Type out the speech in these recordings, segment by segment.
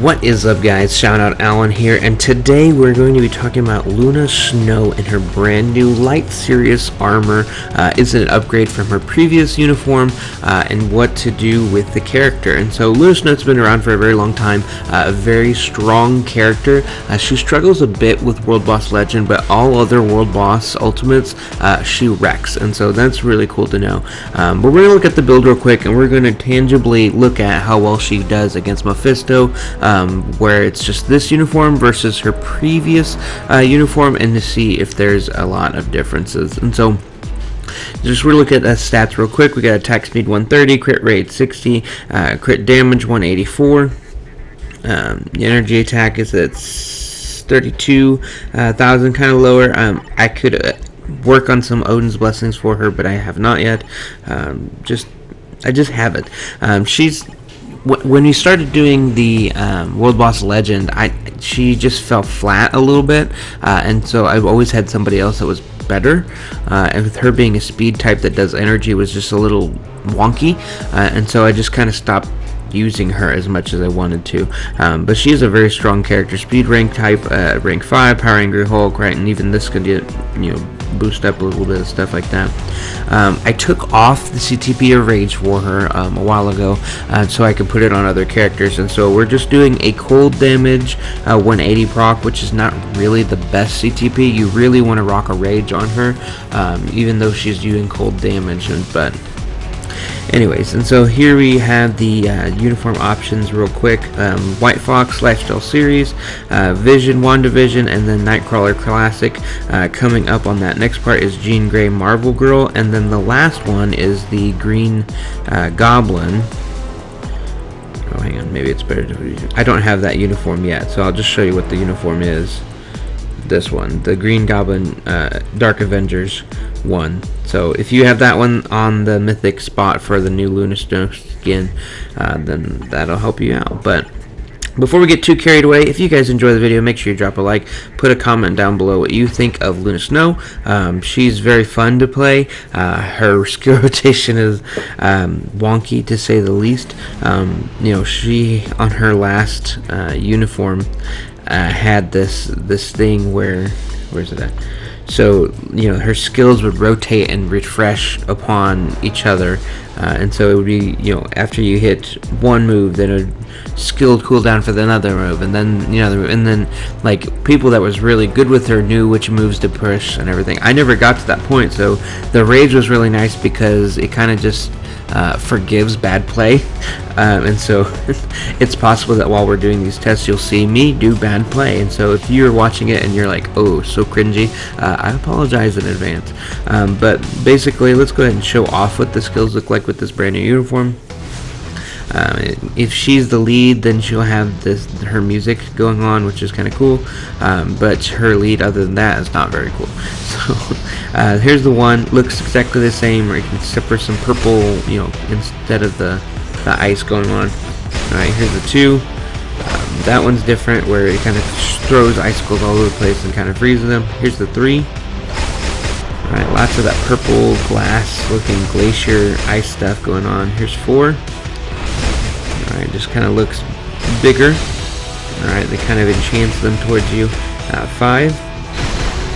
What is up, guys? Shoutoutallen here, and today we're going to be talking about Luna Snow and her brand new light Sirius armor. Is it an upgrade from her previous uniform, and what to do with the character. And so Luna Snow's been around for a very long time, a very strong character. She struggles a bit with World Boss Legend, but all other World Boss Ultimates she wrecks, and so that's really cool to know. But we're going to look at the build real quick, and we're going to tangibly look at how well she does against Mephisto, where it's just this uniform versus her previous uniform, and to see if there's a lot of differences. And so just we'll look at stats real quick. We got attack speed 130, crit rate 60, crit damage 184. The energy attack is at 32,000, kind of lower. I could work on some Odin's blessings for her, but I have not yet. I just haven't. When we started doing the World Boss Legend, she just fell flat a little bit, and so I've always had somebody else that was better, and with her being a speed type that does energy was just a little wonky, and so I just kind of stopped using her as much as I wanted to. But she is a very strong character. Speed rank type, rank 5, Power Angry Hulk, right, and even this could get, boost up a little bit of stuff like that. I took off the CTP of Rage for her a while ago, so I could put it on other characters, and so we're just doing a cold damage 180 proc, which is not really the best CTP. You really want to rock a Rage on her, even though she's doing cold damage, but anyways. And so here we have the uniform options real quick. White Fox, Lifestyle Series, Vision, WandaVision, and then Nightcrawler Classic. Coming up on that next part is Jean Grey Marvel Girl, and then the last one is the Green Goblin. Oh, hang on, maybe it's better to... I don't have that uniform yet, so I'll just show you what the uniform is. This one, the Green Goblin Dark Avengers 1. So if you have that one on the mythic spot for the new Luna Snow skin, then that'll help you out. But before we get too carried away, if you guys enjoy the video, make sure you drop a like, put a comment down below what you think of Luna Snow. She's very fun to play. Her skill rotation is wonky, to say the least. She, on her last uniform, had this thing where's it at? So her skills would rotate and refresh upon each other, and so it would be after you hit one move, then a skill cooldown for another move, and then and then like people that was really good with her knew which moves to push and everything. I never got to that point, so the Rage was really nice because it kind of just forgives bad play, and so it's possible that while we're doing these tests you'll see me do bad play, and so if you're watching it and you're like, oh, so cringy, I apologize in advance. But basically, let's go ahead and show off what the skills look like with this brand new uniform. If she's the lead, then she'll have her music going on, which is kind of cool, but her lead other than that is not very cool. So here's the one, looks exactly the same, except for some purple, instead of the ice going on. Alright, here's the 2. That one's different, where it kind of throws icicles all over the place and kind of freezes them. Here's the 3. Alright, lots of that purple glass looking glacier ice stuff going on. Here's 4. Alright, just kind of looks bigger. Alright, they kind of enchants them towards you. 5.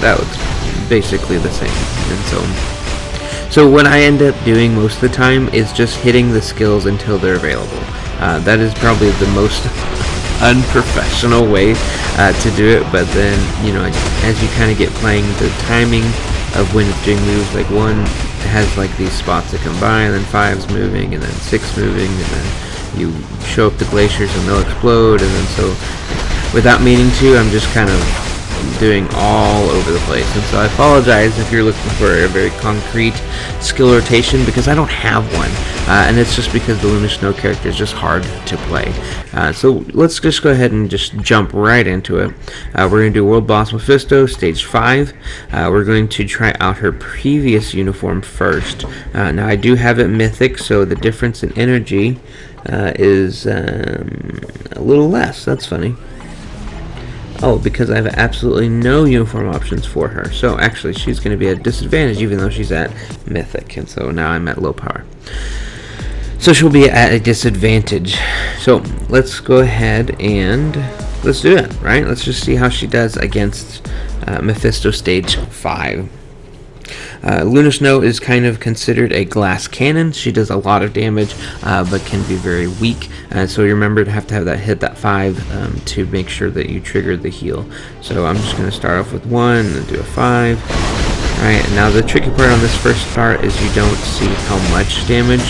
That looks basically the same. And so what I end up doing most of the time is just hitting the skills until they're available. That is probably the most unprofessional way to do it, but then as you kind of get playing, the timing of when it's doing moves, like 1 has like these spots that come by, and then 5's moving, and then 6 moving, and then you show up the glaciers and they'll explode, and then so without meaning to, I'm just kind of doing all over the place. And so I apologize if you're looking for a very concrete skill rotation, because I don't have one, and it's just because the Luna Snow character is just hard to play. So let's just go ahead and just jump right into it. We're going to do World Boss Mephisto, stage 5. We're going to try out her previous uniform first. Now I do have it mythic, so the difference in energy is a little less. That's funny. Oh, because I have absolutely no uniform options for her. So actually she's going to be at a disadvantage even though she's at mythic, and so now I'm at low power. So she'll be at a disadvantage. So let's go ahead and let's do it, right? Let's just see how she does against Mephisto stage 5. Luna Snow is kind of considered a glass cannon. She does a lot of damage, but can be very weak. So you remember to have that hit that 5 to make sure that you trigger the heal. So I'm just going to start off with 1 and do a 5. Alright, now the tricky part on this first start is you don't see how much damage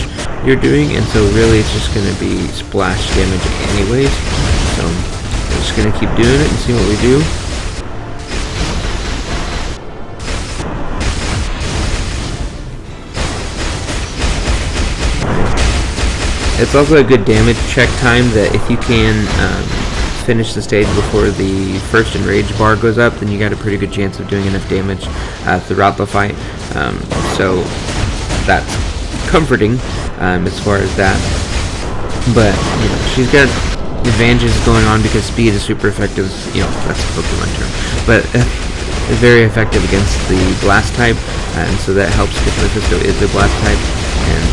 you're doing, and so really it's just going to be splash damage anyways. So I'm just going to keep doing it and see what we do. It's also a good damage check time that if you can finish the stage before the first enrage bar goes up, then you got a pretty good chance of doing enough damage throughout the fight. So that's comforting as far as that. But you know, she's got advantages going on because speed is super effective. You know, that's a Pokemon term, but it's very effective against the blast type, and so that helps because Mephisto is a blast type. And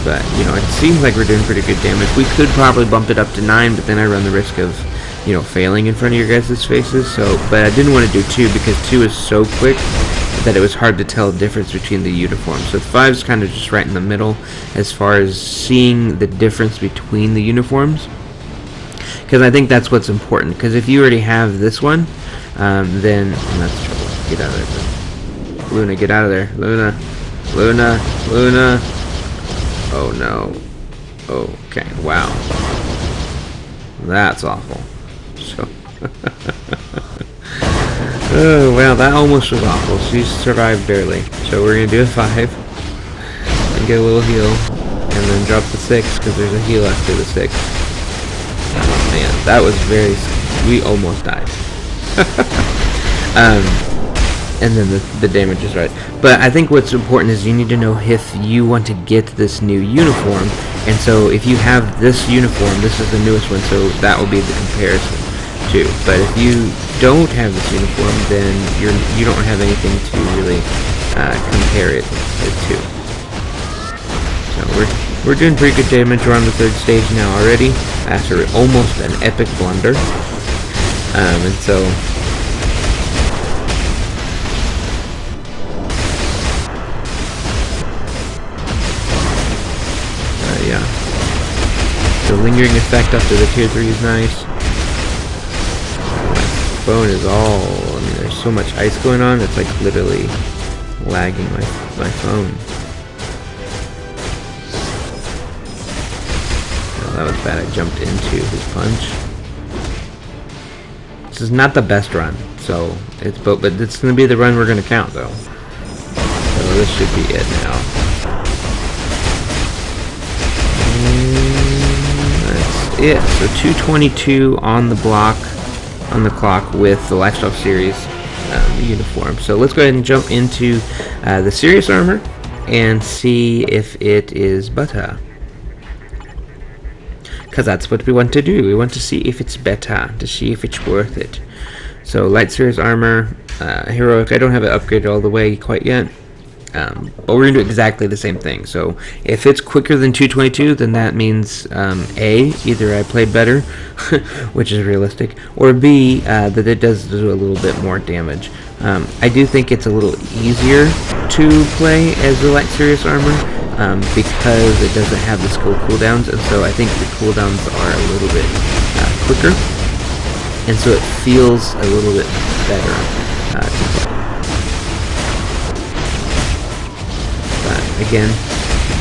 but you know, it seems like we're doing pretty good damage. We could probably bump it up to 9, but then I run the risk of, you know, failing in front of your guys' faces. So, but I didn't want to do 2 because 2 is so quick that it was hard to tell the difference between the uniforms. So 5 is kind of just right in the middle as far as seeing the difference between the uniforms, because I think that's what's important. Because if you already have this one, then that's trouble. Get out of there, Luna. Get out of there, Luna. Luna. Luna. Oh no. Okay, wow. That's awful. So oh well, that almost was awful. She survived barely. So we're gonna do a 5 and get a little heal, and then drop the 6 because there's a heal after the 6. Oh man, that was very. We almost died. And then the damage is right. But I think what's important is you need to know if you want to get this new uniform. And so if you have this uniform, this is the newest one, so that will be the comparison too. But if you don't have this uniform, then you don't have anything to really compare it to. So we're doing pretty good damage. We're on the 3rd stage now already after almost an epic blunder. And so. Yeah. The lingering effect after the tier 3 is nice. My phone is all, I mean, there's so much ice going on, it's like literally lagging my phone. Oh, that was bad, I jumped into his punch. This is not the best run, so it's but it's gonna be the run we're gonna count though. So this should be it now. It. So 222 on the clock with the Lifestyle Series uniform. So let's go ahead and jump into the Sirius armor and see if it is better, because that's what we want to do. We want to see if it's better, to see if it's worth it. So Light Sirius armor, heroic. I don't have it upgraded all the way quite yet. But we're going to do exactly the same thing. So if it's quicker than 222, then that means A, either I played better, which is realistic, or B, that it does do a little bit more damage. I do think it's a little easier to play as the Light Sirius armor because it doesn't have the skill cooldowns, and so I think the cooldowns are a little bit quicker, and so it feels a little bit better to play. Again,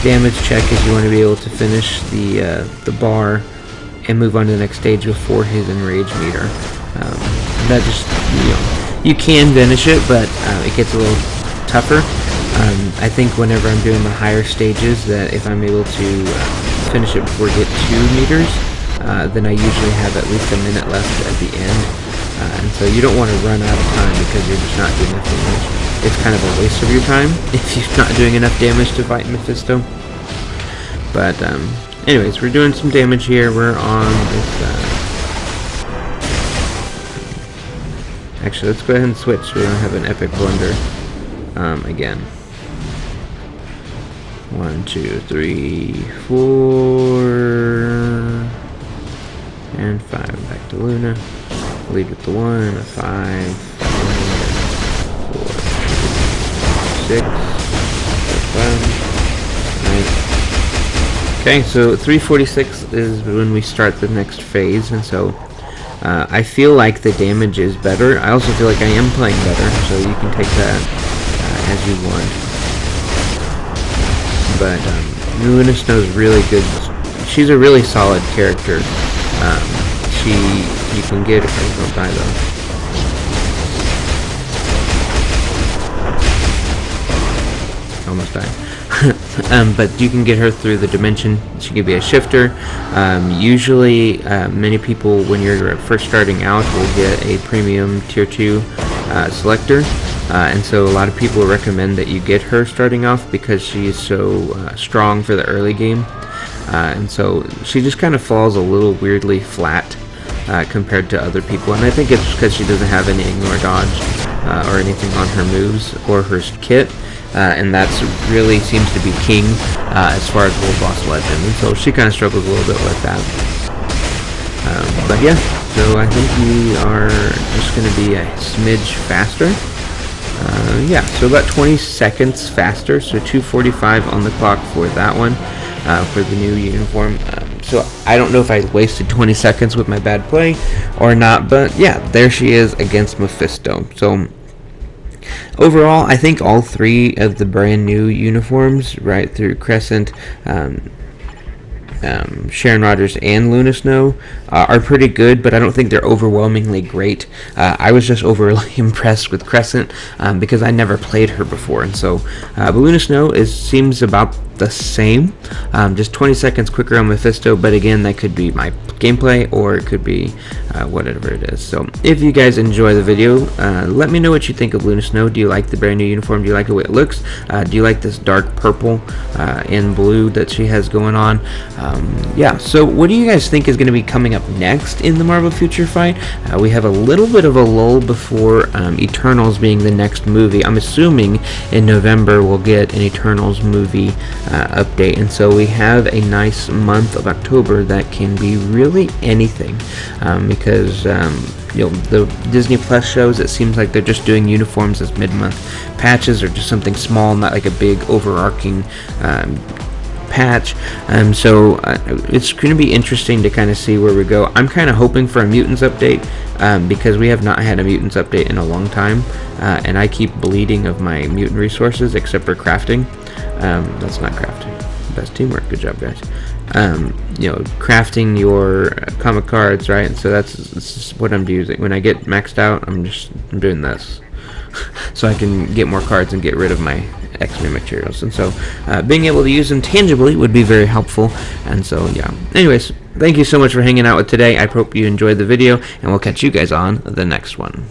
damage check is you want to be able to finish the bar and move on to the next stage before his enrage meter. That just, you know, you can finish it, but it gets a little tougher. I think whenever I'm doing the higher stages, that if I'm able to finish it before I get 2 meters, then I usually have at least a minute left at the end. And so you don't want to run out of time because you're just not doing enough damage. It's kind of a waste of your time if you're not doing enough damage to fight Mephisto. But anyways, we're doing some damage here. We're on this. Actually, let's go ahead and switch so we don't have an epic blunder again. 1, 2, 3, 4, and 5. Back to Luna. Lead with the 1, a 5, 4, 6, 5. Okay, so 346 is when we start the next phase, and so I feel like the damage is better. I also feel like I am playing better, so you can take that as you want. But Luna Snow's really good. She's a really solid character. You can get her. Don't die though. Almost died. But you can get her through the dimension. She can be a shifter. Usually, many people, when you're first starting out, will get a premium tier 2 selector. And so a lot of people recommend that you get her starting off because she is so strong for the early game. And so she just kind of falls a little weirdly flat compared to other people. And I think it's because she doesn't have any ignore dodge or anything on her moves or her kit. And that's really seems to be king as far as World Boss Legend. And so she kind of struggles a little bit with that. But yeah, so I think we are just going to be a smidge faster. Yeah, so about 20 seconds faster, so 2:45 on the clock for that one, for the new uniform. So I don't know if I wasted 20 seconds with my bad play or not, but yeah, there she is against Mephisto. So overall, I think all 3 of the brand new uniforms, right through Crescent, Sharon Rogers and Luna Snow are pretty good, but I don't think they're overwhelmingly great. I was just overly impressed with Crescent because I never played her before, and so but Luna Snow seems about the same, just 20 seconds quicker on Mephisto, but again, that could be my gameplay or it could be whatever it is. So if you guys enjoy the video, let me know what you think of Luna Snow. Do you like the brand new uniform? Do you like the way it looks? Do you like this dark purple and blue that she has going on? Yeah, so what do you guys think is going to be coming up next in the Marvel Future Fight? We have a little bit of a lull before Eternals being the next movie. I'm assuming in November we'll get an Eternals movie update, and so we have a nice month of October that can be really anything, because you know, the Disney Plus shows, it seems like they're just doing uniforms as mid-month patches or just something small, not like a big overarching patch. So it's going to be interesting to kind of see where we go. I'm kind of hoping for a Mutants update because we have not had a Mutants update in a long time, and I keep bleeding of my mutant resources except for crafting. That's not crafting. Best teamwork. Good job, guys. You know, crafting your comic cards, right? And so that's what I'm using. When I get maxed out, I'm doing this. So I can get more cards and get rid of my X-Men materials. And so being able to use them tangibly would be very helpful. And so, yeah. Anyways, thank you so much for hanging out with today. I hope you enjoyed the video, and we'll catch you guys on the next one.